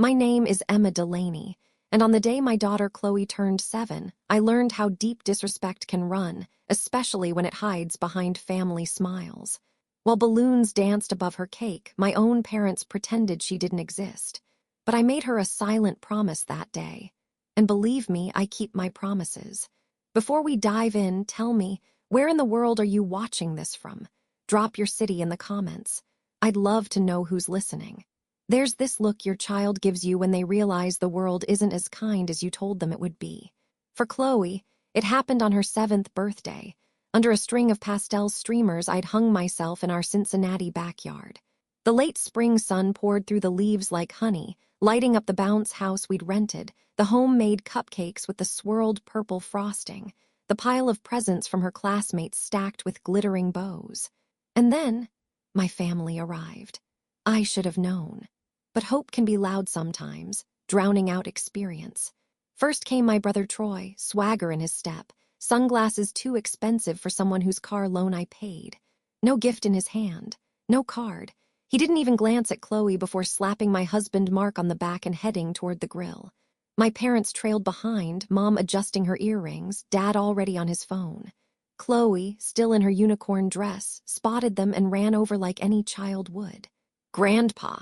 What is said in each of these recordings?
My name is Emma Delaney, and on the day my daughter Chloe turned 7, I learned how deep disrespect can run, especially when it hides behind family smiles. While balloons danced above her cake, my own parents pretended she didn't exist. But I made her a silent promise that day. And believe me, I keep my promises. Before we dive in, tell me, where in the world are you watching this from? Drop your city in the comments. I'd love to know who's listening. There's this look your child gives you when they realize the world isn't as kind as you told them it would be. For Chloe, it happened on her 7th birthday. Under a string of pastel streamers, I'd hung myself in our Cincinnati backyard. The late spring sun poured through the leaves like honey, lighting up the bounce house we'd rented, the homemade cupcakes with the swirled purple frosting, the pile of presents from her classmates stacked with glittering bows. And then, my family arrived. I should have known. But hope can be loud sometimes, drowning out experience. First came my brother Troy, swagger in his step, sunglasses too expensive for someone whose car loan I paid. No gift in his hand, no card. He didn't even glance at Chloe before slapping my husband Mark on the back and heading toward the grill. My parents trailed behind, Mom adjusting her earrings, Dad already on his phone. Chloe, still in her unicorn dress, spotted them and ran over like any child would. "Grandpa,"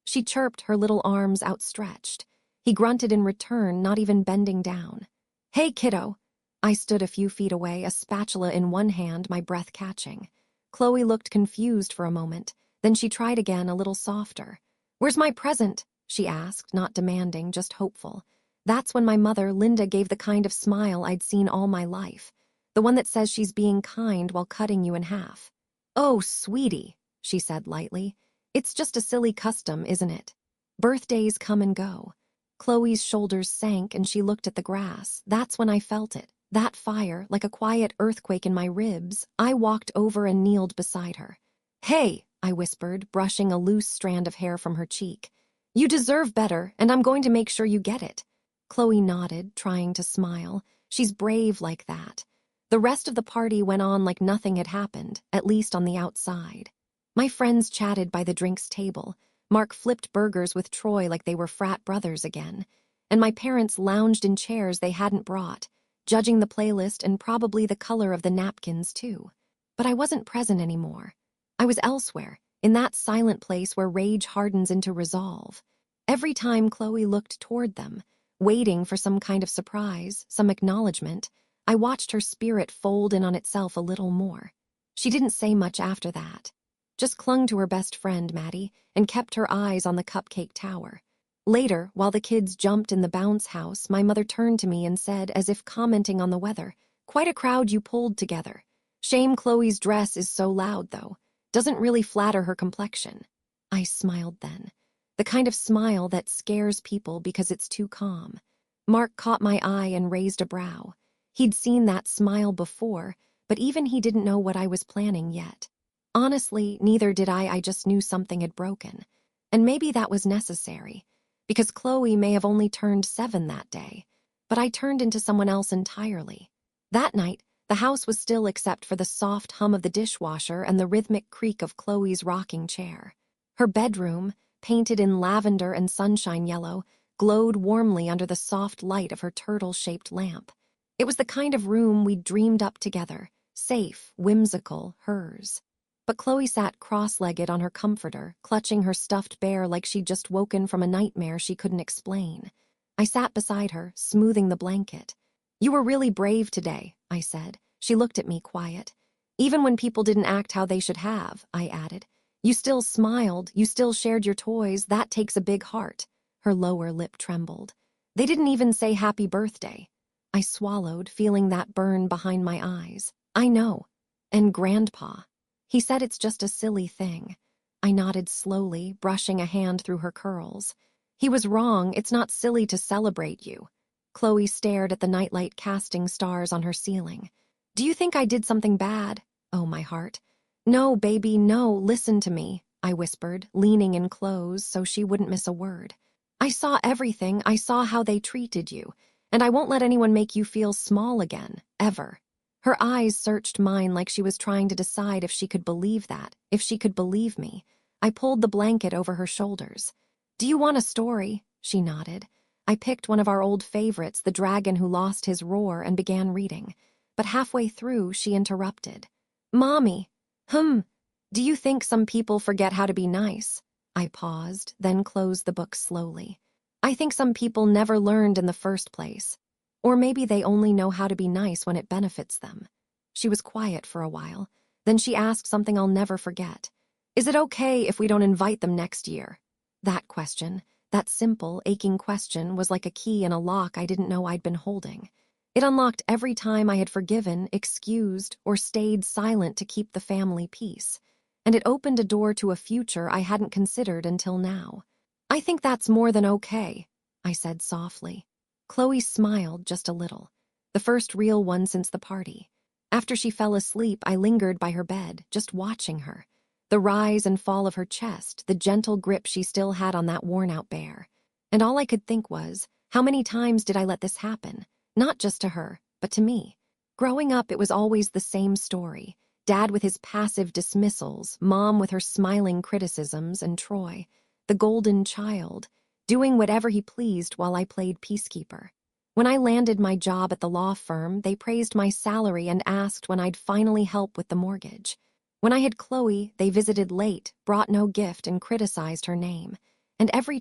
she chirped, her little arms outstretched. He grunted in return, not even bending down. "Hey, kiddo." I stood a few feet away, a spatula in one hand, my breath catching. Chloe looked confused for a moment, then she tried again, a little softer. "Where's my present?" she asked, not demanding, just hopeful. That's when my mother, Linda, gave the kind of smile I'd seen all my life. The one that says she's being kind while cutting you in half. "Oh, sweetie," she said lightly. "It's just a silly custom, isn't it? Birthdays come and go." Chloe's shoulders sank and she looked at the grass. That's when I felt it. That fire, like a quiet earthquake in my ribs. I walked over and kneeled beside her. "Hey," I whispered, brushing a loose strand of hair from her cheek. "You deserve better, and I'm going to make sure you get it." Chloe nodded, trying to smile. She's brave like that. The rest of the party went on like nothing had happened, at least on the outside. My friends chatted by the drinks table. Mark flipped burgers with Troy like they were frat brothers again. And my parents lounged in chairs they hadn't brought, judging the playlist and probably the color of the napkins too. But I wasn't present anymore. I was elsewhere, in that silent place where rage hardens into resolve. Every time Chloe looked toward them, waiting for some kind of surprise, some acknowledgement, I watched her spirit fold in on itself a little more. She didn't say much after that. Just clung to her best friend, Maddie, and kept her eyes on the cupcake tower. Later, while the kids jumped in the bounce house, my mother turned to me and said, as if commenting on the weather, "Quite a crowd you pulled together. Shame Chloe's dress is so loud, though. Doesn't really flatter her complexion." I smiled then. The kind of smile that scares people because it's too calm. Mark caught my eye and raised a brow. He'd seen that smile before, but even he didn't know what I was planning yet. Honestly, neither did I just knew something had broken. And maybe that was necessary, because Chloe may have only turned 7 that day, but I turned into someone else entirely. That night, the house was still except for the soft hum of the dishwasher and the rhythmic creak of Chloe's rocking chair. Her bedroom, painted in lavender and sunshine yellow, glowed warmly under the soft light of her turtle-shaped lamp. It was the kind of room we'd dreamed up together, safe, whimsical, hers. But Chloe sat cross-legged on her comforter, clutching her stuffed bear like she'd just woken from a nightmare she couldn't explain. I sat beside her, smoothing the blanket. "You were really brave today," I said. She looked at me quiet. "Even when people didn't act how they should have," I added. "You still smiled, you still shared your toys. That takes a big heart." Her lower lip trembled. "They didn't even say happy birthday." I swallowed, feeling that burn behind my eyes. "I know. And Grandpa. He said it's just a silly thing." I nodded slowly, brushing a hand through her curls. "He was wrong. It's not silly to celebrate you." Chloe stared at the nightlight casting stars on her ceiling. "Do you think I did something bad?" Oh, my heart. "No, baby, no, listen to me," I whispered, leaning in close so she wouldn't miss a word. "I saw everything. I saw how they treated you. And I won't let anyone make you feel small again, ever." Her eyes searched mine like she was trying to decide if she could believe that, if she could believe me. I pulled the blanket over her shoulders. "Do you want a story?" she nodded. I picked one of our old favorites, The Dragon Who Lost His Roar, and began reading. But halfway through, she interrupted. Mommy, do you think some people forget how to be nice? I paused, then closed the book slowly. I think some people never learned in the first place. Or maybe they only know how to be nice when it benefits them. She was quiet for a while. Then she asked something I'll never forget. Is it okay if we don't invite them next year? That question, that simple, aching question, was like a key in a lock I didn't know I'd been holding. It unlocked every time I had forgiven, excused, or stayed silent to keep the family peace. And it opened a door to a future I hadn't considered until now. I think that's more than okay, I said softly. Chloe smiled just a little, the first real one since the party. After she fell asleep, I lingered by her bed, just watching her. The rise and fall of her chest, the gentle grip she still had on that worn-out bear. And all I could think was, how many times did I let this happen? Not just to her, but to me. Growing up, it was always the same story. Dad with his passive dismissals, Mom with her smiling criticisms, and Troy, the golden child, doing whatever he pleased while I played peacekeeper. When I landed my job at the law firm, they praised my salary and asked when I'd finally help with the mortgage. When I had Chloe, they visited late, brought no gift, and criticized her name. And every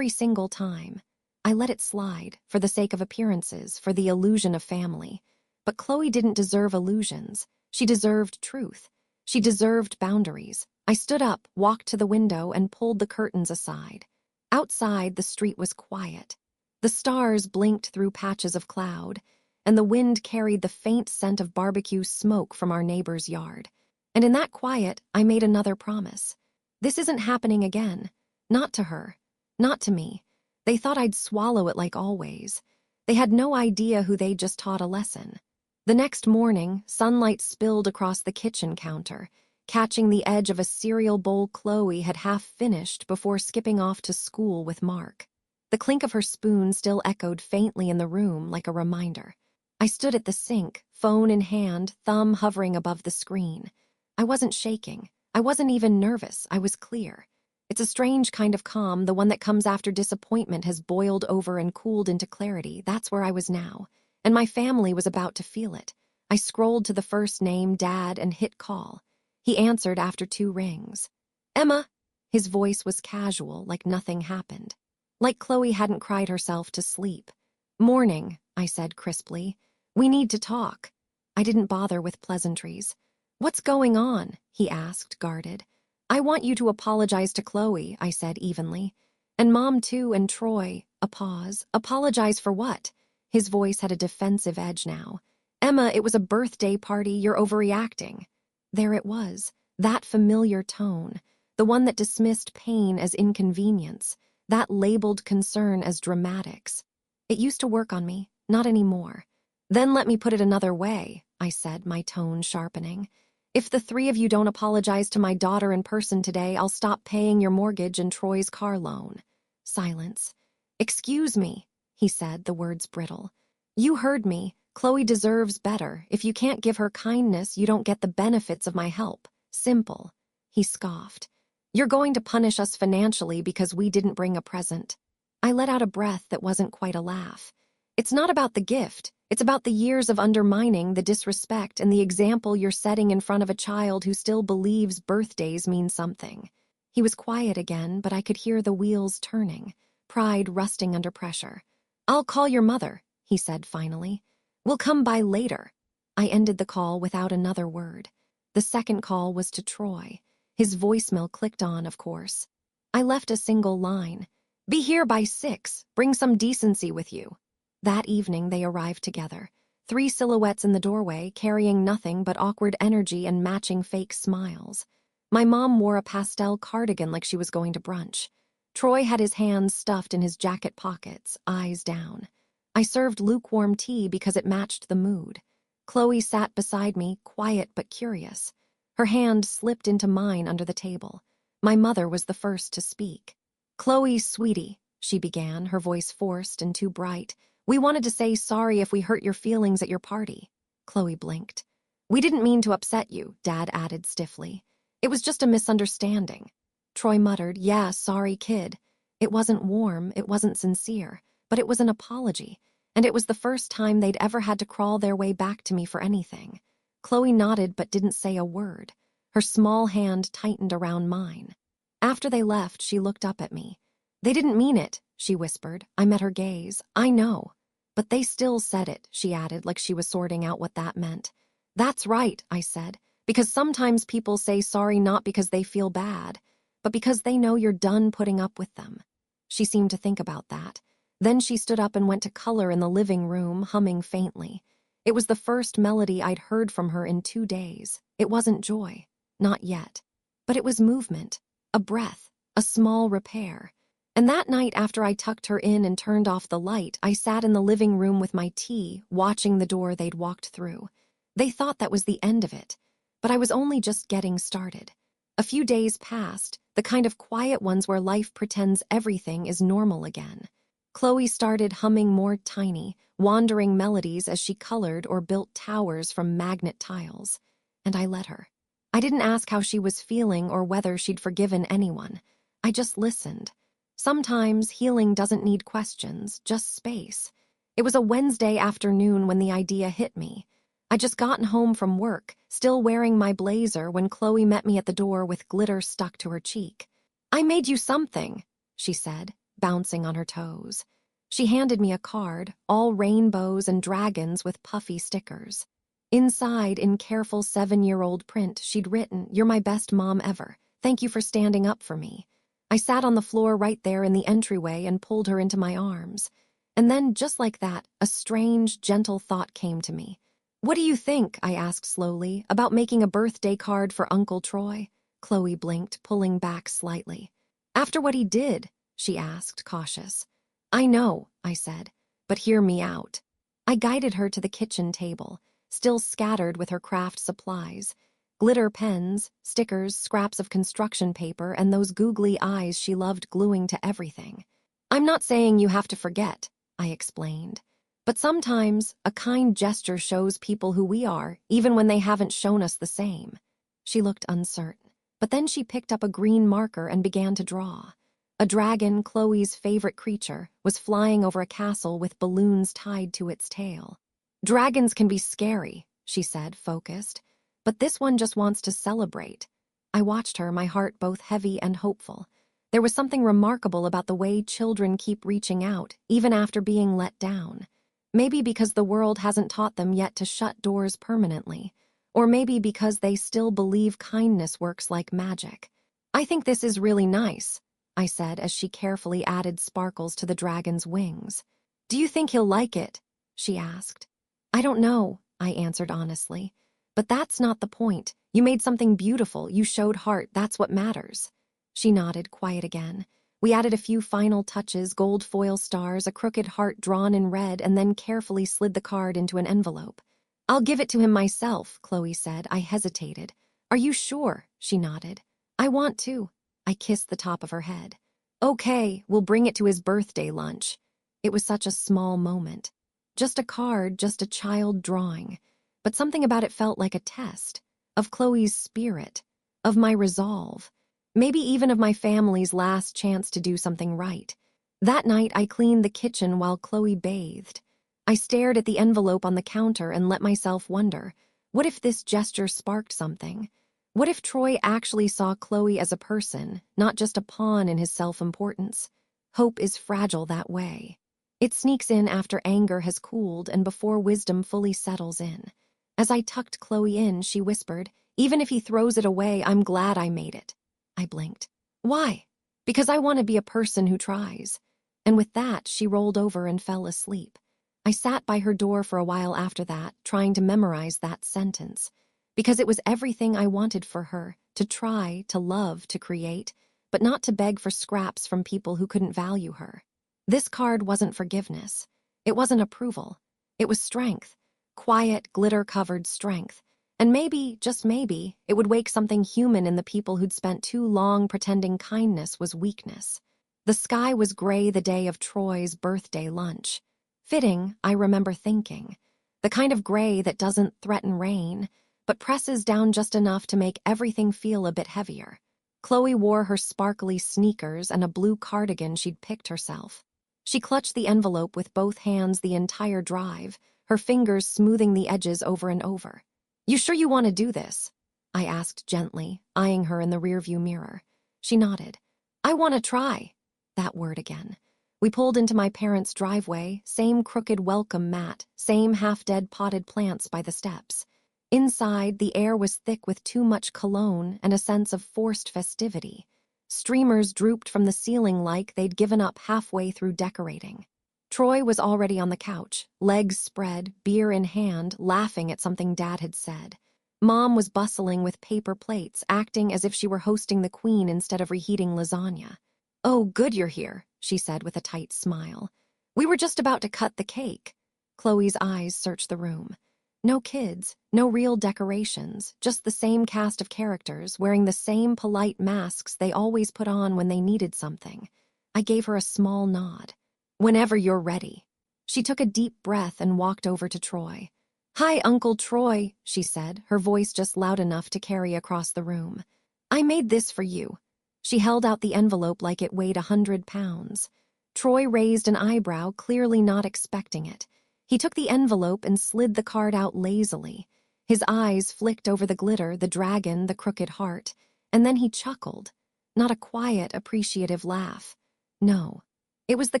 single time, I let it slide, for the sake of appearances, for the illusion of family. But Chloe didn't deserve illusions. She deserved truth. She deserved boundaries. I stood up, walked to the window, and pulled the curtains aside. Outside, the street was quiet. The stars blinked through patches of cloud, and the wind carried the faint scent of barbecue smoke from our neighbor's yard. And in that quiet, I made another promise. This isn't happening again. Not to her. Not to me. They thought I'd swallow it like always. They had no idea who they'd just taught a lesson. The next morning, sunlight spilled across the kitchen counter, catching the edge of a cereal bowl Chloe had half finished before skipping off to school with Mark. The clink of her spoon still echoed faintly in the room like a reminder. I stood at the sink, phone in hand, thumb hovering above the screen. I wasn't shaking. I wasn't even nervous. I was clear. It's a strange kind of calm, the one that comes after disappointment has boiled over and cooled into clarity. That's where I was now. And my family was about to feel it. I scrolled to the first name, Dad, and hit call. He answered after 2 rings. Emma. His voice was casual, like nothing happened. Like Chloe hadn't cried herself to sleep. Morning, I said crisply. We need to talk. I didn't bother with pleasantries. What's going on? He asked, guarded. I want you to apologize to Chloe, I said evenly. And Mom too, and Troy. A pause. Apologize for what? His voice had a defensive edge now. Emma, it was a birthday party. You're overreacting. There it was, that familiar tone, the one that dismissed pain as inconvenience, that labeled concern as dramatics. It used to work on me, not anymore. Then let me put it another way, I said, my tone sharpening. If the 3 of you don't apologize to my daughter in person today, I'll stop paying your mortgage and Troy's car loan. Silence. Excuse me, he said, the words brittle. You heard me. Chloe deserves better. If you can't give her kindness, you don't get the benefits of my help. Simple. He scoffed. You're going to punish us financially because we didn't bring a present. I let out a breath that wasn't quite a laugh. It's not about the gift. It's about the years of undermining, the disrespect, and the example you're setting in front of a child who still believes birthdays mean something. He was quiet again, but I could hear the wheels turning, pride rusting under pressure. I'll call your mother, he said finally. We'll come by later. I ended the call without another word. The second call was to Troy. His voicemail clicked on, of course. I left a single line. Be here by 6. Bring some decency with you. That evening they arrived together. 3 silhouettes in the doorway, carrying nothing but awkward energy and matching fake smiles. My mom wore a pastel cardigan like she was going to brunch. Troy had his hands stuffed in his jacket pockets, eyes down. I served lukewarm tea because it matched the mood. Chloe sat beside me, quiet but curious. Her hand slipped into mine under the table. My mother was the first to speak. Chloe, sweetie, she began, her voice forced and too bright. We wanted to say sorry if we hurt your feelings at your party. Chloe blinked. We didn't mean to upset you, Dad added stiffly. It was just a misunderstanding. Troy muttered, yeah, sorry, kid. It wasn't warm, it wasn't sincere, but it was an apology, and it was the first time they'd ever had to crawl their way back to me for anything. Chloe nodded but didn't say a word. Her small hand tightened around mine. After they left, she looked up at me. "They didn't mean it," she whispered. I met her gaze. "I know. But they still said it," she added, like she was sorting out what that meant. "That's right," I said, "because sometimes people say sorry not because they feel bad, but because they know you're done putting up with them." She seemed to think about that. Then she stood up and went to color in the living room, humming faintly. It was the first melody I'd heard from her in 2 days. It wasn't joy. Not yet. But it was movement, a breath, a small repair. And that night after I tucked her in and turned off the light, I sat in the living room with my tea, watching the door they'd walked through. They thought that was the end of it, but I was only just getting started. A few days passed, the kind of quiet ones where life pretends everything is normal again. Chloe started humming more tiny, wandering melodies as she colored or built towers from magnet tiles. And I let her. I didn't ask how she was feeling or whether she'd forgiven anyone. I just listened. Sometimes healing doesn't need questions, just space. It was a Wednesday afternoon when the idea hit me. I'd just gotten home from work, still wearing my blazer, when Chloe met me at the door with glitter stuck to her cheek. "I made you something," she said, bouncing on her toes. She handed me a card, all rainbows and dragons with puffy stickers. Inside, in careful 7-year-old print, she'd written, "You're my best mom ever. Thank you for standing up for me." I sat on the floor right there in the entryway and pulled her into my arms. And then, just like that, a strange, gentle thought came to me. "What do you think," I asked slowly, "about making a birthday card for Uncle Troy?" Chloe blinked, pulling back slightly. "After what he did?" she asked, cautious. "I know," I said, "but hear me out." I guided her to the kitchen table, still scattered with her craft supplies. Glitter pens, stickers, scraps of construction paper, and those googly eyes she loved gluing to everything. "I'm not saying you have to forget," I explained. "But sometimes a kind gesture shows people who we are, even when they haven't shown us the same." She looked uncertain, but then she picked up a green marker and began to draw. A dragon, Chloe's favorite creature, was flying over a castle with balloons tied to its tail. "Dragons can be scary," she said, focused. "But this one just wants to celebrate." I watched her, my heart both heavy and hopeful. There was something remarkable about the way children keep reaching out, even after being let down. Maybe because the world hasn't taught them yet to shut doors permanently. Or maybe because they still believe kindness works like magic. "I think this is really nice," I said as she carefully added sparkles to the dragon's wings. "Do you think he'll like it?" she asked. "I don't know," I answered honestly. "But that's not the point. You made something beautiful, you showed heart, that's what matters." She nodded, quiet again. We added a few final touches, gold foil stars, a crooked heart drawn in red, and then carefully slid the card into an envelope. "I'll give it to him myself," Chloe said. I hesitated. "Are you sure?" She nodded. "I want to." I kissed the top of her head. "Okay, we'll bring it to his birthday lunch." It was such a small moment. Just a card, just a child drawing. But something about it felt like a test. Of Chloe's spirit. Of my resolve. Maybe even of my family's last chance to do something right. That night, I cleaned the kitchen while Chloe bathed. I stared at the envelope on the counter and let myself wonder, what if this gesture sparked something? What if Troy actually saw Chloe as a person, not just a pawn in his self-importance? Hope is fragile that way. It sneaks in after anger has cooled and before wisdom fully settles in. As I tucked Chloe in, she whispered, "Even if he throws it away, I'm glad I made it." I blinked. "Why?" "Because I want to be a person who tries." And with that, she rolled over and fell asleep. I sat by her door for a while after that, trying to memorize that sentence. Because it was everything I wanted for her, to try, to love, to create, but not to beg for scraps from people who couldn't value her. This card wasn't forgiveness. It wasn't approval. It was strength. Quiet, glitter-covered strength. And maybe, just maybe, it would wake something human in the people who'd spent too long pretending kindness was weakness. The sky was gray the day of Troy's birthday lunch. Fitting, I remember thinking. The kind of gray that doesn't threaten rain, but presses down just enough to make everything feel a bit heavier. Chloe wore her sparkly sneakers and a blue cardigan she'd picked herself. She clutched the envelope with both hands the entire drive, her fingers smoothing the edges over and over. "You sure you want to do this?" I asked gently, eyeing her in the rearview mirror. She nodded. "I want to try." That word again. We pulled into my parents' driveway, same crooked welcome mat, same half-dead potted plants by the steps. Inside, the air was thick with too much cologne and a sense of forced festivity. Streamers drooped from the ceiling like they'd given up halfway through decorating. Troy was already on the couch, legs spread, beer in hand, laughing at something Dad had said. Mom was bustling with paper plates, acting as if she were hosting the queen instead of reheating lasagna. "Oh, good you're here," she said with a tight smile. "We were just about to cut the cake." Chloe's eyes searched the room. No kids, no real decorations, just the same cast of characters wearing the same polite masks they always put on when they needed something. I gave her a small nod. "Whenever you're ready." She took a deep breath and walked over to Troy. "Hi, Uncle Troy," she said, her voice just loud enough to carry across the room. "I made this for you." She held out the envelope like it weighed 100 pounds. Troy raised an eyebrow, clearly not expecting it. He took the envelope and slid the card out lazily. His eyes flicked over the glitter, the dragon, the crooked heart, and then he chuckled. Not a quiet, appreciative laugh. No. It was the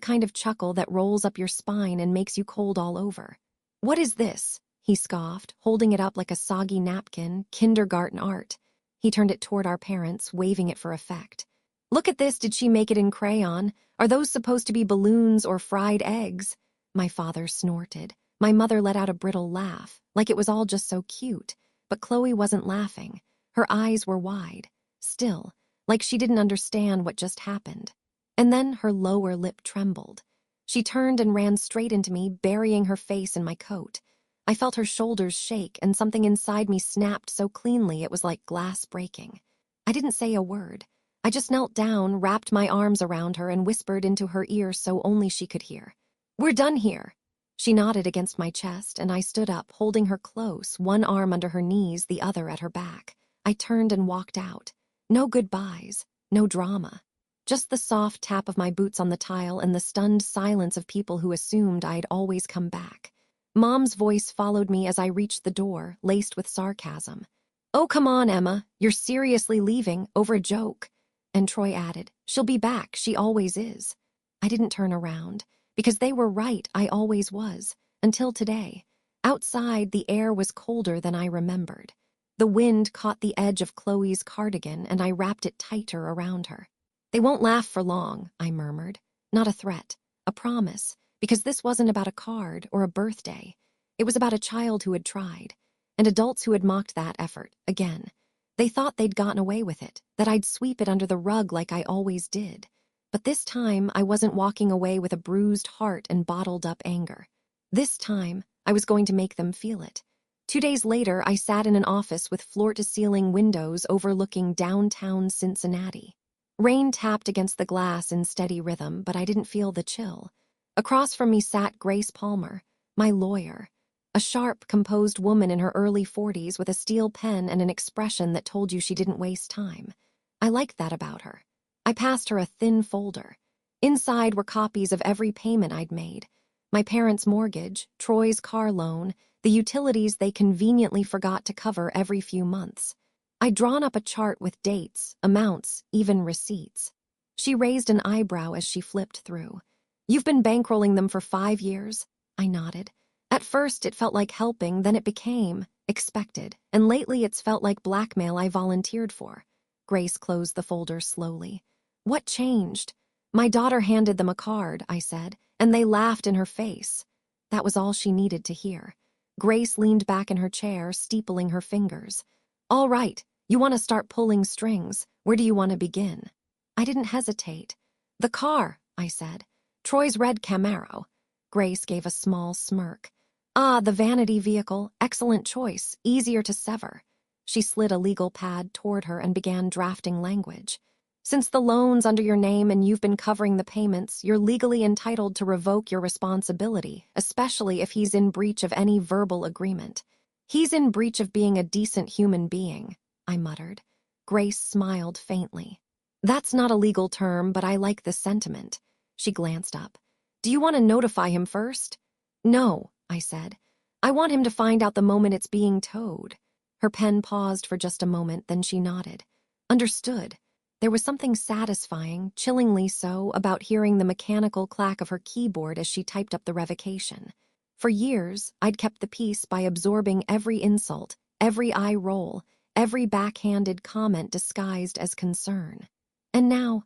kind of chuckle that rolls up your spine and makes you cold all over. "What is this?" he scoffed, holding it up like a soggy napkin, kindergarten art. He turned it toward our parents, waving it for effect. "Look at this, did she make it in crayon? Are those supposed to be balloons or fried eggs?" My father snorted. My mother let out a brittle laugh, like it was all just so cute. But Chloe wasn't laughing. Her eyes were wide, still, like she didn't understand what just happened. And then her lower lip trembled. She turned and ran straight into me, burying her face in my coat. I felt her shoulders shake, and something inside me snapped so cleanly it was like glass breaking. I didn't say a word. I just knelt down, wrapped my arms around her, and whispered into her ear so only she could hear. "We're done here." She nodded against my chest, and I stood up, holding her close, one arm under her knees, the other at her back. I turned and walked out. No goodbyes, no drama. Just the soft tap of my boots on the tile and the stunned silence of people who assumed I'd always come back. Mom's voice followed me as I reached the door, laced with sarcasm. "Oh, come on, Emma. You're seriously leaving, over a joke." And Troy added, "She'll be back, she always is." I didn't turn around. Because they were right, I always was, until today. Outside, the air was colder than I remembered. The wind caught the edge of Chloe's cardigan, and I wrapped it tighter around her. "They won't laugh for long," I murmured. Not a threat, a promise, because this wasn't about a card or a birthday. It was about a child who had tried, and adults who had mocked that effort, again. They thought they'd gotten away with it, that I'd sweep it under the rug like I always did. But this time, I wasn't walking away with a bruised heart and bottled-up anger. This time, I was going to make them feel it. 2 days later, I sat in an office with floor-to-ceiling windows overlooking downtown Cincinnati. Rain tapped against the glass in steady rhythm, but I didn't feel the chill. Across from me sat Grace Palmer, my lawyer, a sharp, composed woman in her early 40s with a steel pen and an expression that told you she didn't waste time. I liked that about her. I passed her a thin folder. Inside were copies of every payment I'd made. My parents' mortgage, Troy's car loan, the utilities they conveniently forgot to cover every few months. I'd drawn up a chart with dates, amounts, even receipts. She raised an eyebrow as she flipped through. "You've been bankrolling them for 5 years?" I nodded. At first it felt like helping, then it became expected, and lately it's felt like blackmail I volunteered for. Grace closed the folder slowly. "What changed?" "My daughter handed them a card," I said, "and they laughed in her face." That was all she needed to hear. Grace leaned back in her chair, steepling her fingers. "All right, you want to start pulling strings. Where do you want to begin?" I didn't hesitate. "The car," I said. "Troy's red Camaro." Grace gave a small smirk. "Ah, the vanity vehicle. Excellent choice. Easier to sever." She slid a legal pad toward her and began drafting language. "Since the loan's under your name and you've been covering the payments, you're legally entitled to revoke your responsibility, especially if he's in breach of any verbal agreement." "He's in breach of being a decent human being," I muttered. Grace smiled faintly. That's not a legal term, but I like the sentiment. She glanced up. Do you want to notify him first? No, I said. I want him to find out the moment it's being towed. Her pen paused for just a moment, then she nodded. Understood. There was something satisfying, chillingly so, about hearing the mechanical clack of her keyboard as she typed up the revocation. For years, I'd kept the peace by absorbing every insult, every eye roll, every backhanded comment disguised as concern. And now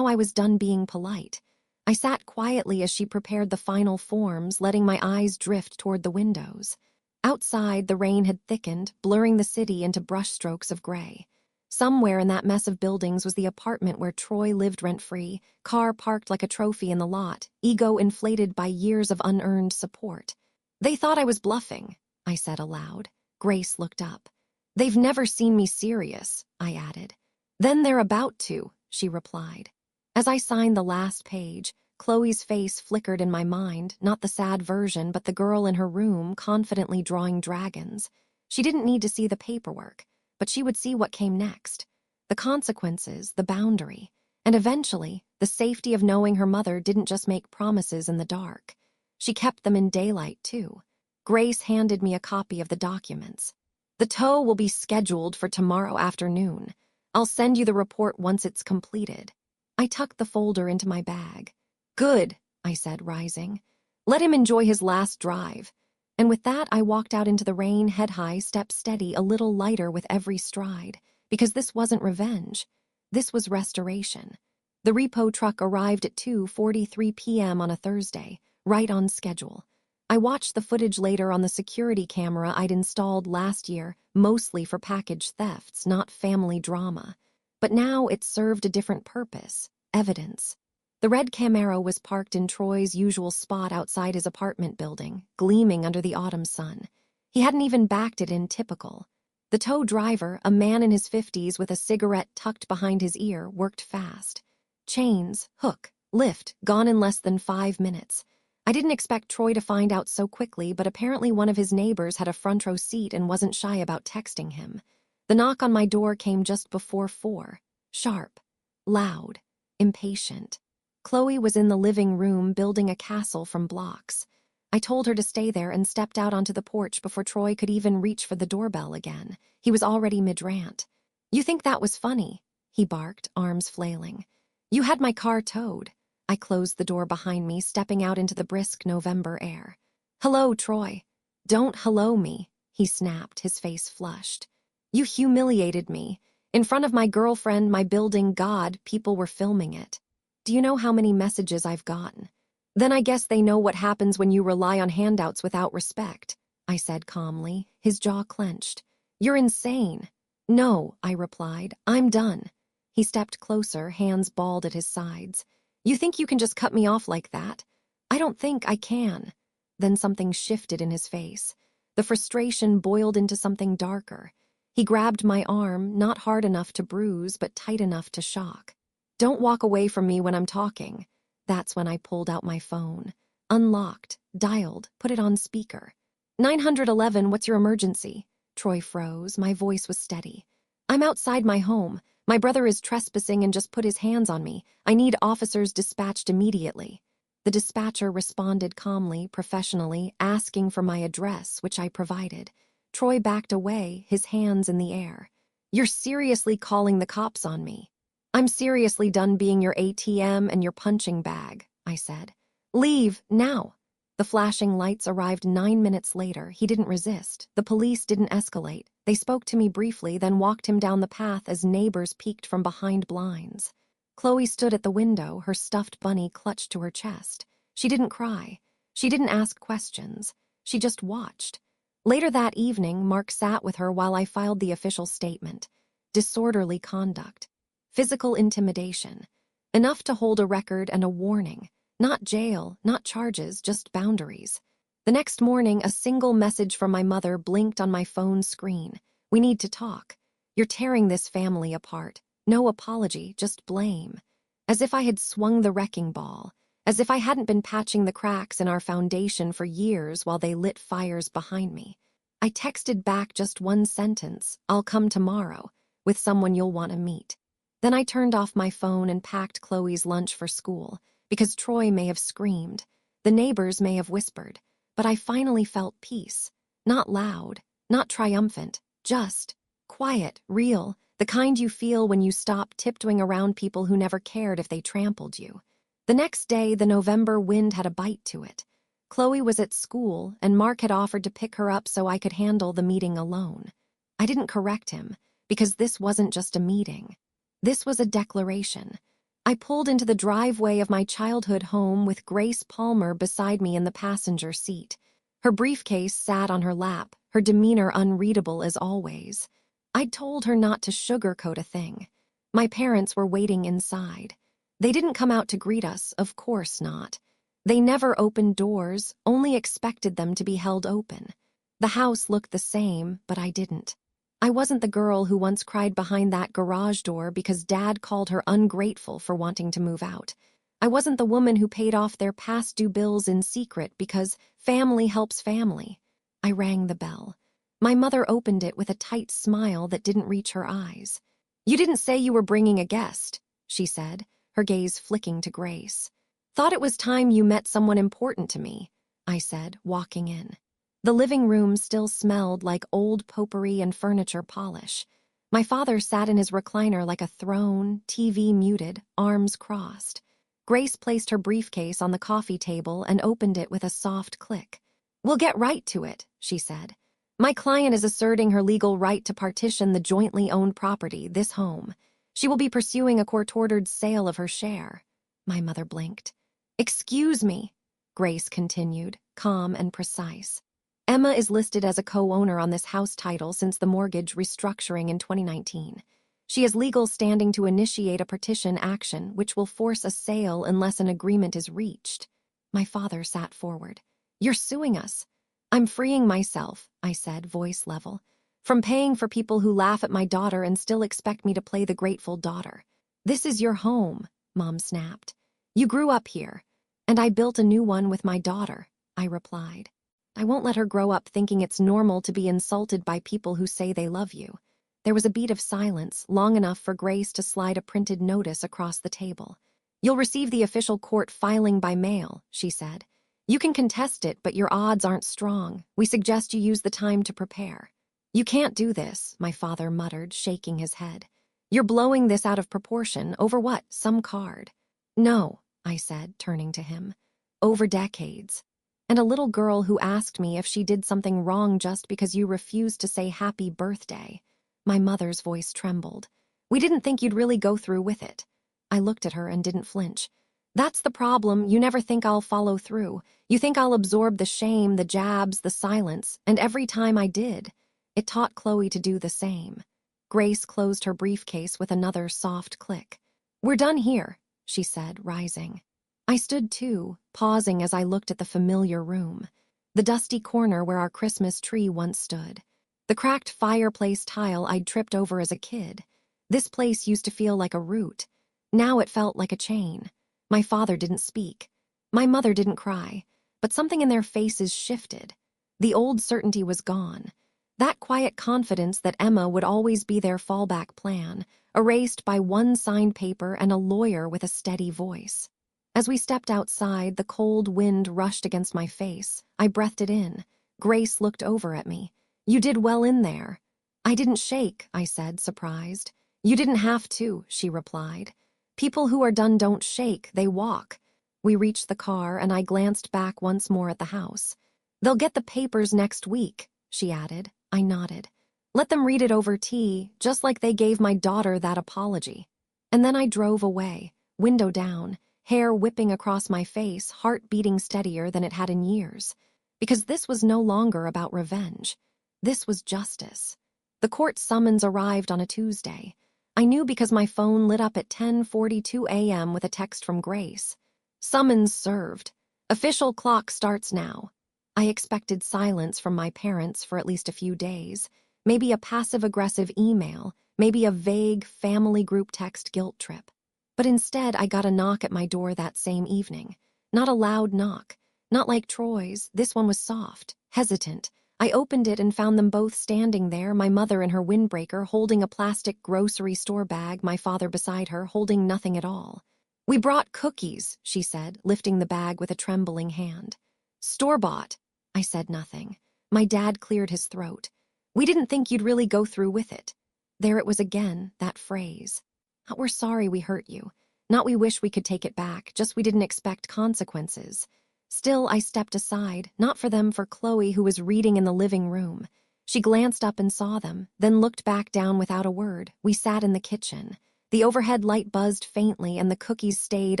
I was done being polite. I sat quietly as she prepared the final forms, letting my eyes drift toward the windows. Outside, the rain had thickened, blurring the city into brushstrokes of gray. Somewhere in that mess of buildings was the apartment where Troy lived rent-free, car parked like a trophy in the lot, ego inflated by years of unearned support. They thought I was bluffing, I said aloud. Grace looked up. They've never seen me serious, I added. Then they're about to, she replied. As I signed the last page, Chloe's face flickered in my mind, not the sad version, but the girl in her room confidently drawing dragons. She didn't need to see the paperwork, but she would see what came next. The consequences, the boundary, and eventually, the safety of knowing her mother didn't just make promises in the dark. She kept them in daylight, too. Grace handed me a copy of the documents. The tow will be scheduled for tomorrow afternoon. I'll send you the report once it's completed. I tucked the folder into my bag. Good, I said, rising. Let him enjoy his last drive. And with that, I walked out into the rain, head high, step steady, a little lighter with every stride, because this wasn't revenge. This was restoration. The repo truck arrived at 2:43 p.m. on a Thursday, right on schedule. I watched the footage later on the security camera I'd installed last year, mostly for package thefts, not family drama. But now it served a different purpose, evidence. The red Camaro was parked in Troy's usual spot outside his apartment building, gleaming under the autumn sun. He hadn't even backed it in typical. The tow driver, a man in his 50s with a cigarette tucked behind his ear, worked fast. Chains, hook, lift, gone in less than 5 minutes. I didn't expect Troy to find out so quickly, but apparently one of his neighbors had a front row seat and wasn't shy about texting him. The knock on my door came just before 4. Sharp, loud, impatient. Chloe was in the living room building a castle from blocks. I told her to stay there and stepped out onto the porch before Troy could even reach for the doorbell again. He was already mid-rant. You think that was funny? He barked, arms flailing. You had my car towed. I closed the door behind me, stepping out into the brisk November air. Hello, Troy. Don't hello me, he snapped, his face flushed. You humiliated me. In front of my girlfriend, my building, God, people were filming it. Do you know how many messages I've gotten? Then I guess they know what happens when you rely on handouts without respect, I said calmly, his jaw clenched. You're insane. No, I replied, I'm done. He stepped closer, hands balled at his sides. You think you can just cut me off like that? I don't think I can. Then something shifted in his face. The frustration boiled into something darker. He grabbed my arm, not hard enough to bruise, but tight enough to shock. Don't walk away from me when I'm talking. That's when I pulled out my phone. Unlocked, dialed, put it on speaker. 911, what's your emergency? Troy froze, my voice was steady. I'm outside my home. My brother is trespassing and just put his hands on me. I need officers dispatched immediately. The dispatcher responded calmly, professionally, asking for my address, which I provided. Troy backed away, his hands in the air. You're seriously calling the cops on me? I'm seriously done being your ATM and your punching bag, I said. Leave, now. The flashing lights arrived 9 minutes later. He didn't resist. The police didn't escalate. They spoke to me briefly, then walked him down the path as neighbors peeked from behind blinds. Chloe stood at the window, her stuffed bunny clutched to her chest. She didn't cry. She didn't ask questions. She just watched. Later that evening, Mark sat with her while I filed the official statement. Disorderly conduct. Physical intimidation. Enough to hold a record and a warning. Not jail, not charges, just boundaries. The next morning, a single message from my mother blinked on my phone screen. We need to talk. You're tearing this family apart. No apology, just blame. As if I had swung the wrecking ball. As if I hadn't been patching the cracks in our foundation for years while they lit fires behind me. I texted back just one sentence, I'll come tomorrow, with someone you'll want to meet. Then I turned off my phone and packed Chloe's lunch for school, because Troy may have screamed, the neighbors may have whispered, but I finally felt peace. Not loud, not triumphant, just quiet, real, the kind you feel when you stop tiptoeing around people who never cared if they trampled you. The next day, the November wind had a bite to it. Chloe was at school, and Mark had offered to pick her up so I could handle the meeting alone. I didn't correct him, because this wasn't just a meeting. This was a declaration. I pulled into the driveway of my childhood home with Grace Palmer beside me in the passenger seat. Her briefcase sat on her lap, her demeanor unreadable as always. I'd told her not to sugarcoat a thing. My parents were waiting inside. They didn't come out to greet us, of course not. They never opened doors, only expected them to be held open. The house looked the same, but I didn't. I wasn't the girl who once cried behind that garage door because Dad called her ungrateful for wanting to move out. I wasn't the woman who paid off their past due bills in secret because family helps family. I rang the bell. My mother opened it with a tight smile that didn't reach her eyes. "You didn't say you were bringing a guest," she said, her gaze flicking to Grace. "Thought it was time you met someone important to me," I said, walking in. The living room still smelled like old potpourri and furniture polish. My father sat in his recliner like a throne, TV muted, arms crossed. Grace placed her briefcase on the coffee table and opened it with a soft click. "We'll get right to it," she said. "My client is asserting her legal right to partition the jointly owned property, this home. She will be pursuing a court-ordered sale of her share." My mother blinked. "Excuse me," Grace continued, calm and precise. "Emma is listed as a co-owner on this house title since the mortgage restructuring in 2019. She has legal standing to initiate a partition action which will force a sale unless an agreement is reached." My father sat forward. "You're suing us." "I'm freeing myself," I said, voice level, "from paying for people who laugh at my daughter and still expect me to play the grateful daughter. This is your home," Mom snapped. "You grew up here, and I built a new one with my daughter," I replied. "I won't let her grow up thinking it's normal to be insulted by people who say they love you." There was a beat of silence, long enough for Grace to slide a printed notice across the table. "You'll receive the official court filing by mail," she said. "You can contest it, but your odds aren't strong. We suggest you use the time to prepare." "You can't do this," my father muttered, shaking his head. "You're blowing this out of proportion. Over what? Some card?" "No," I said, turning to him. "Over decades. And a little girl who asked me if she did something wrong just because you refused to say happy birthday." My mother's voice trembled. "We didn't think you'd really go through with it." I looked at her and didn't flinch. "That's the problem. You never think I'll follow through. You think I'll absorb the shame, the jabs, the silence, and every time I did, it taught Chloe to do the same." Grace closed her briefcase with another soft click. "We're done here," she said, rising. I stood too, pausing as I looked at the familiar room. The dusty corner where our Christmas tree once stood. The cracked fireplace tile I'd tripped over as a kid. This place used to feel like a root. Now it felt like a chain. My father didn't speak. My mother didn't cry. But something in their faces shifted. The old certainty was gone. That quiet confidence that Emma would always be their fallback plan, erased by one signed paper and a lawyer with a steady voice. As we stepped outside, the cold wind rushed against my face. I breathed it in. Grace looked over at me. "You did well in there." "I didn't shake," I said, surprised. "You didn't have to," she replied. "People who are done don't shake, they walk." We reached the car, and I glanced back once more at the house. "They'll get the papers next week," she added. I nodded. "Let them read it over tea, just like they gave my daughter that apology." And then I drove away, window down, hair whipping across my face, heart beating steadier than it had in years. Because this was no longer about revenge. This was justice. The court summons arrived on a Tuesday. I knew because my phone lit up at 10:42 a.m. with a text from Grace. "Summons served. Official clock starts now." I expected silence from my parents for at least a few days. Maybe a passive-aggressive email, maybe a vague family group text guilt trip. But instead, I got a knock at my door that same evening. Not a loud knock. Not like Troy's. This one was soft, hesitant. I opened it and found them both standing there, my mother in her windbreaker holding a plastic grocery store bag, my father beside her holding nothing at all. "We brought cookies," she said, lifting the bag with a trembling hand. "Store-bought." I said nothing. My dad cleared his throat. "We didn't think you'd really go through with it." There it was again, that phrase. Not "we're sorry we hurt you." Not "we wish we could take it back," just "we didn't expect consequences." Still, I stepped aside, not for them, for Chloe, who was reading in the living room. She glanced up and saw them, then looked back down without a word. We sat in the kitchen. The overhead light buzzed faintly and the cookies stayed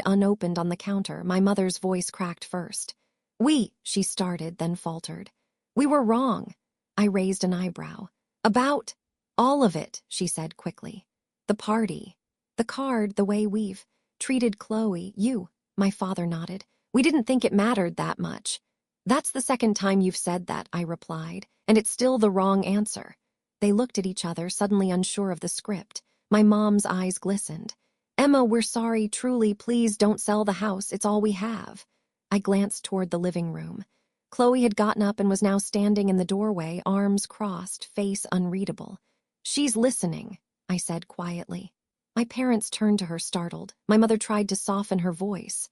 unopened on the counter. My mother's voice cracked first. She started, then faltered. "We were wrong." I raised an eyebrow. "About?" "All of it," she said quickly. "The party. The card, the way we've treated Chloe, you." My father nodded. "We didn't think it mattered that much." "That's the second time you've said that," I replied, "and it's still the wrong answer." They looked at each other, suddenly unsure of the script. My mom's eyes glistened. "Emma, we're sorry, truly, please don't sell the house, it's all we have." I glanced toward the living room. Chloe had gotten up and was now standing in the doorway, arms crossed, face unreadable. "She's listening," I said quietly. My parents turned to her, startled. My mother tried to soften her voice.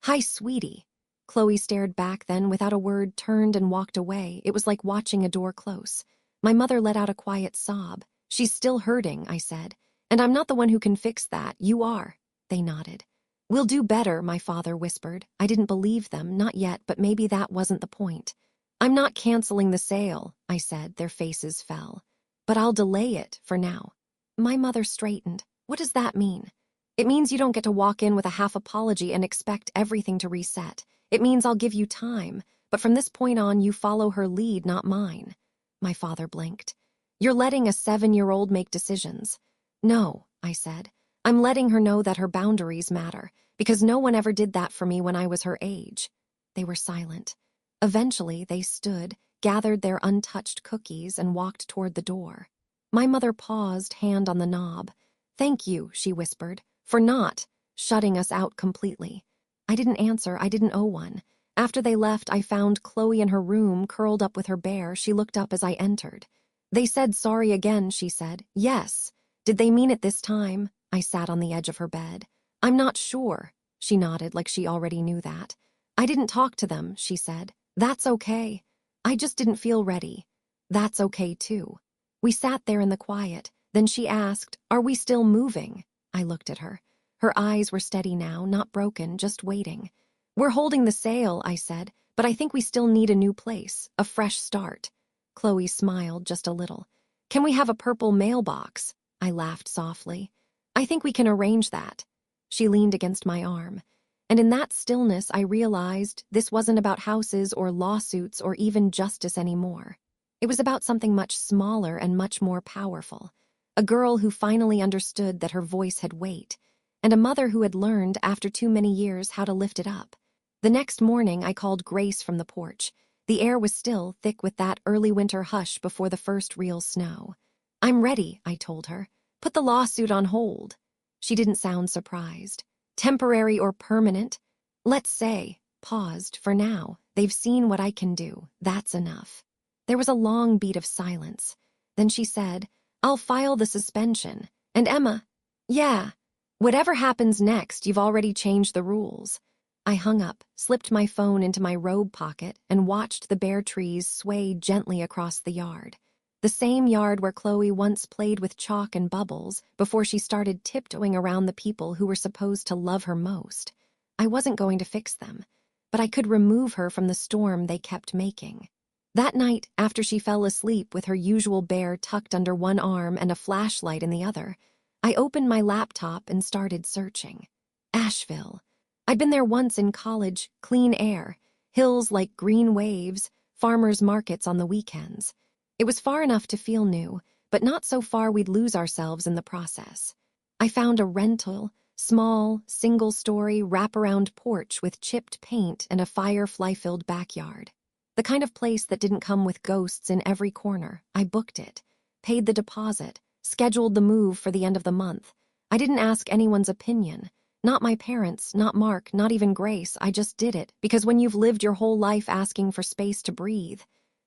"Hi, sweetie." Chloe stared back, then, without a word, turned and walked away. It was like watching a door close. My mother let out a quiet sob. "She's still hurting," I said. "And I'm not the one who can fix that, you are." They nodded. "We'll do better," my father whispered. I didn't believe them, not yet, but maybe that wasn't the point. "I'm not canceling the sale," I said. Their faces fell. "But I'll delay it, for now." My mother straightened. "What does that mean?" "It means you don't get to walk in with a half apology and expect everything to reset. It means I'll give you time, but from this point on you follow her lead, not mine." My father blinked. "You're letting a 7-year-old make decisions." "No," I said. "I'm letting her know that her boundaries matter, because no one ever did that for me when I was her age." They were silent. Eventually they stood, gathered their untouched cookies, and walked toward the door. My mother paused, hand on the knob. "Thank you," she whispered, "for not shutting us out completely." I didn't answer. I didn't owe one. After they left, I found Chloe in her room, curled up with her bear. She looked up as I entered. "They said sorry again," she said. "Yes. Did they mean it this time?" I sat on the edge of her bed. "I'm not sure." She nodded like she already knew that. "I didn't talk to them," she said. "That's okay. I just didn't feel ready." "That's okay, too." We sat there in the quiet. Then she asked, "Are we still moving?" I looked at her. Her eyes were steady now, not broken, just waiting. "We're holding the sale," I said, "but I think we still need a new place, a fresh start." Chloe smiled just a little. "Can we have a purple mailbox?" I laughed softly. "I think we can arrange that." She leaned against my arm. And in that stillness, I realized this wasn't about houses or lawsuits or even justice anymore. It was about something much smaller and much more powerful. A girl who finally understood that her voice had weight, and a mother who had learned, after too many years, how to lift it up. The next morning, I called Grace from the porch. The air was still thick with that early winter hush before the first real snow. "I'm ready," I told her. "Put the lawsuit on hold." She didn't sound surprised. "Temporary or permanent?" "Let's say," paused, "for now. They've seen what I can do. That's enough." There was a long beat of silence. Then she said, "I'll file the suspension. And Emma—" "Yeah. Whatever happens next, you've already changed the rules." I hung up, slipped my phone into my robe pocket, and watched the bare trees sway gently across the yard. The same yard where Chloe once played with chalk and bubbles before she started tiptoeing around the people who were supposed to love her most. I wasn't going to fix them, but I could remove her from the storm they kept making. That night, after she fell asleep with her usual bear tucked under one arm and a flashlight in the other, I opened my laptop and started searching. Asheville. I'd been there once in college, clean air, hills like green waves, farmers' markets on the weekends. It was far enough to feel new, but not so far we'd lose ourselves in the process. I found a rental, small, single-story, wraparound porch with chipped paint and a firefly-filled backyard. The kind of place that didn't come with ghosts in every corner. I booked it, paid the deposit, scheduled the move for the end of the month. I didn't ask anyone's opinion. Not my parents, not Mark, not even Grace. I just did it, because when you've lived your whole life asking for space to breathe,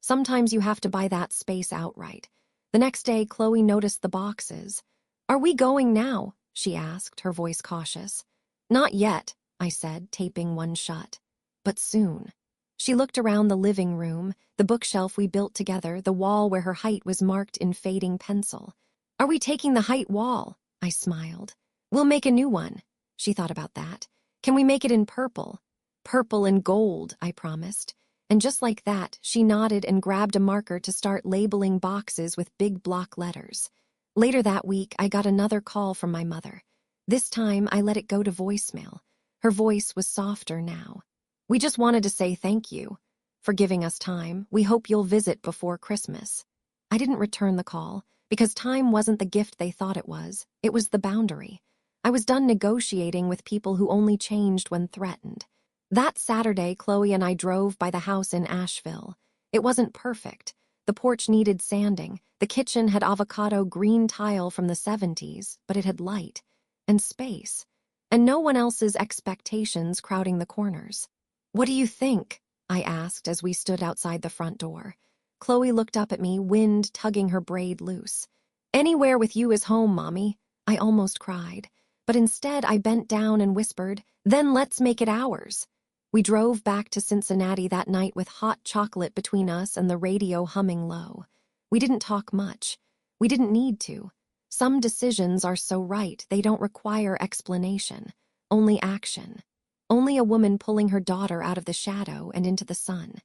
Sometimes you have to buy that space outright. The next day, Chloe noticed the boxes. "Are we going now?" she asked, her voice cautious. "Not yet," I said, taping one shut. "But soon." She looked around the living room, the bookshelf we built together, the wall where her height was marked in fading pencil. "Are we taking the height wall?" I smiled. "We'll make a new one." She thought about that. "Can we make it in purple?" "Purple and gold," I promised. And just like that, she nodded and grabbed a marker to start labeling boxes with big block letters. Later that week, I got another call from my mother. This time, I let it go to voicemail. Her voice was softer now. "We just wanted to say thank you for giving us time. We hope you'll visit before Christmas." I didn't return the call, because time wasn't the gift they thought it was the boundary. I was done negotiating with people who only changed when threatened. That Saturday, Chloe and I drove by the house in Asheville. It wasn't perfect. The porch needed sanding. The kitchen had avocado green tile from the 70s, but it had light and space, and no one else's expectations crowding the corners. "What do you think?" I asked as we stood outside the front door. Chloe looked up at me, wind tugging her braid loose. "Anywhere with you is home, Mommy." I almost cried, but instead I bent down and whispered, "Then let's make it ours." We drove back to Cincinnati that night with hot chocolate between us and the radio humming low. We didn't talk much. We didn't need to. Some decisions are so right they don't require explanation, only action. Only a woman pulling her daughter out of the shadow and into the sun.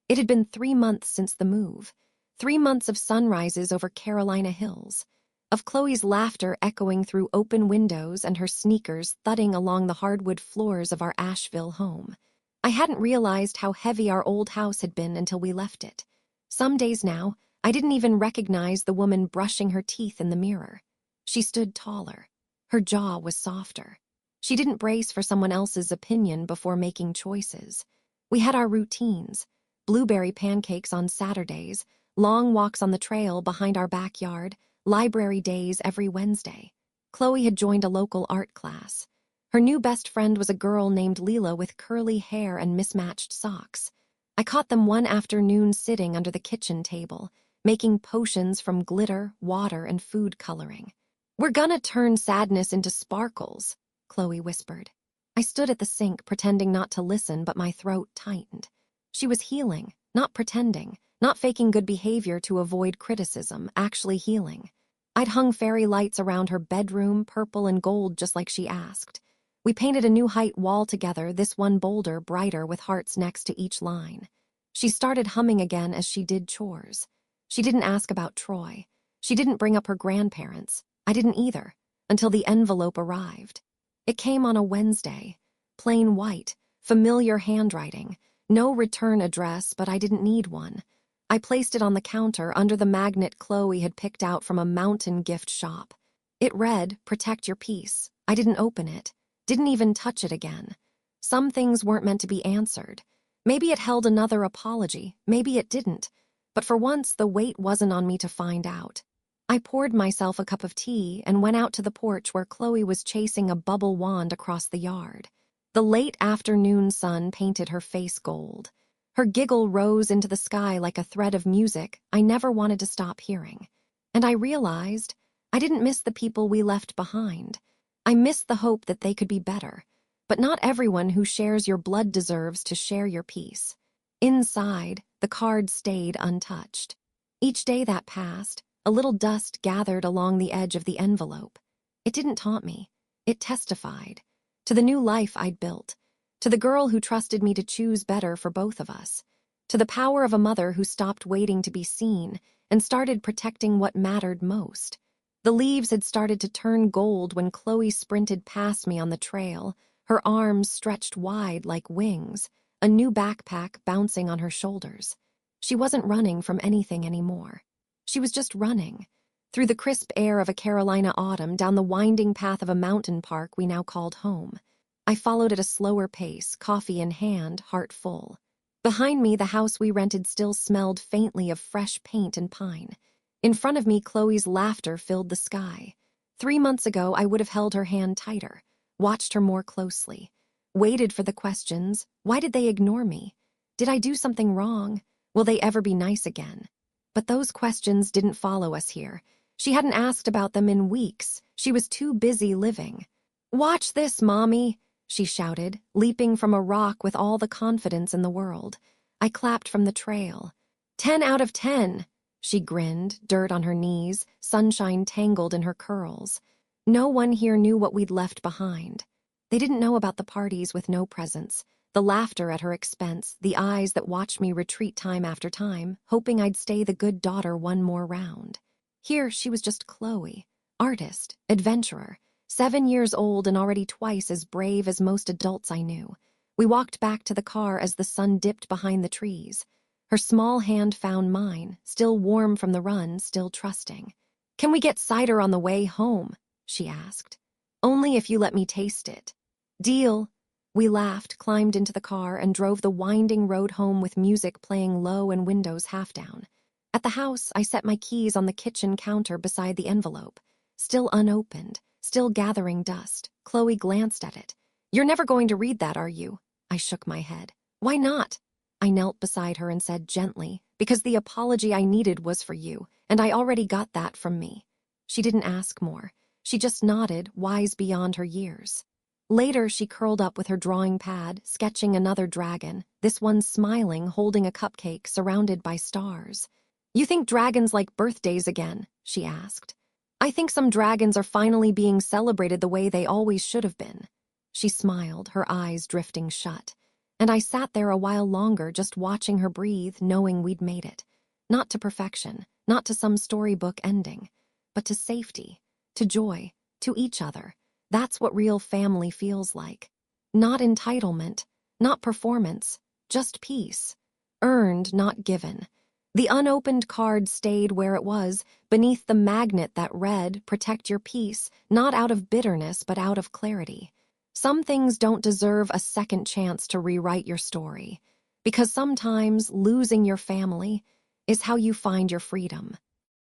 It had been 3 months since the move. 3 months of sunrises over Carolina hills. Of Chloe's laughter echoing through open windows and her sneakers thudding along the hardwood floors of our Asheville home. I hadn't realized how heavy our old house had been until we left it. Some days now, I didn't even recognize the woman brushing her teeth in the mirror. She stood taller. Her jaw was softer. She didn't brace for someone else's opinion before making choices. We had our routines: blueberry pancakes on Saturdays, long walks on the trail behind our backyard, library days every Wednesday. Chloe had joined a local art class. Her new best friend was a girl named Leela with curly hair and mismatched socks. I caught them one afternoon sitting under the kitchen table, making potions from glitter, water, and food coloring. "We're gonna turn sadness into sparkles," Chloe whispered. I stood at the sink, pretending not to listen, but my throat tightened. She was healing, not pretending, not faking good behavior to avoid criticism, actually healing. I'd hung fairy lights around her bedroom, purple and gold, just like she asked. We painted a new height wall together, this one bolder, brighter, with hearts next to each line. She started humming again as she did chores. She didn't ask about Troy. She didn't bring up her grandparents. I didn't either, until the envelope arrived. It came on a Wednesday. Plain white, familiar handwriting. No return address, but I didn't need one. I placed it on the counter under the magnet Chloe had picked out from a mountain gift shop. It read, "Protect your peace." I didn't open it. Didn't even touch it again. Some things weren't meant to be answered. Maybe it held another apology, maybe it didn't. But for once, the weight wasn't on me to find out. I poured myself a cup of tea and went out to the porch where Chloe was chasing a bubble wand across the yard. The late afternoon sun painted her face gold. Her giggle rose into the sky like a thread of music I never wanted to stop hearing. And I realized I didn't miss the people we left behind. I missed the hope that they could be better, but not everyone who shares your blood deserves to share your peace. Inside, the card stayed untouched. Each day that passed, a little dust gathered along the edge of the envelope. It didn't taunt me. It testified to the new life I'd built, to the girl who trusted me to choose better for both of us, to the power of a mother who stopped waiting to be seen and started protecting what mattered most. The leaves had started to turn gold when Chloe sprinted past me on the trail, her arms stretched wide like wings, a new backpack bouncing on her shoulders. She wasn't running from anything anymore. She was just running, through the crisp air of a Carolina autumn, down the winding path of a mountain park we now called home. I followed at a slower pace, coffee in hand, heart full. Behind me, the house we rented still smelled faintly of fresh paint and pine. In front of me, Chloe's laughter filled the sky. 3 months ago, I would have held her hand tighter, watched her more closely, waited for the questions. Why did they ignore me? Did I do something wrong? Will they ever be nice again? But those questions didn't follow us here. She hadn't asked about them in weeks. She was too busy living. "Watch this, Mommy," she shouted, leaping from a rock with all the confidence in the world. I clapped from the trail. 10 out of 10. She grinned, dirt on her knees, sunshine tangled in her curls. No one here knew what we'd left behind. They didn't know about the parties with no presents, the laughter at her expense, the eyes that watched me retreat time after time, hoping I'd stay the good daughter one more round. Here she was just Chloe, artist, adventurer, 7 years old and already twice as brave as most adults I knew. We walked back to the car as the sun dipped behind the trees. Her small hand found mine, still warm from the run, still trusting. "Can we get cider on the way home?" she asked. "Only if you let me taste it." "Deal." We laughed, climbed into the car, and drove the winding road home with music playing low and windows half down. At the house, I set my keys on the kitchen counter beside the envelope. Still unopened, still gathering dust. Chloe glanced at it. "You're never going to read that, are you?" I shook my head. "Why not?" I knelt beside her and said gently, "Because the apology I needed was for you, and I already got that from me." She didn't ask more. She just nodded, wise beyond her years. Later, she curled up with her drawing pad, sketching another dragon, this one smiling, holding a cupcake, surrounded by stars. "You think dragons like birthdays again?" she asked. "I think some dragons are finally being celebrated the way they always should have been." She smiled, her eyes drifting shut. And I sat there a while longer, just watching her breathe, knowing we'd made it. Not to perfection, not to some storybook ending, but to safety, to joy, to each other. That's what real family feels like. Not entitlement, not performance, just peace. Earned, not given. The unopened card stayed where it was, beneath the magnet that read, "Protect your peace," not out of bitterness, but out of clarity. Some things don't deserve a second chance to rewrite your story, because sometimes losing your family is how you find your freedom.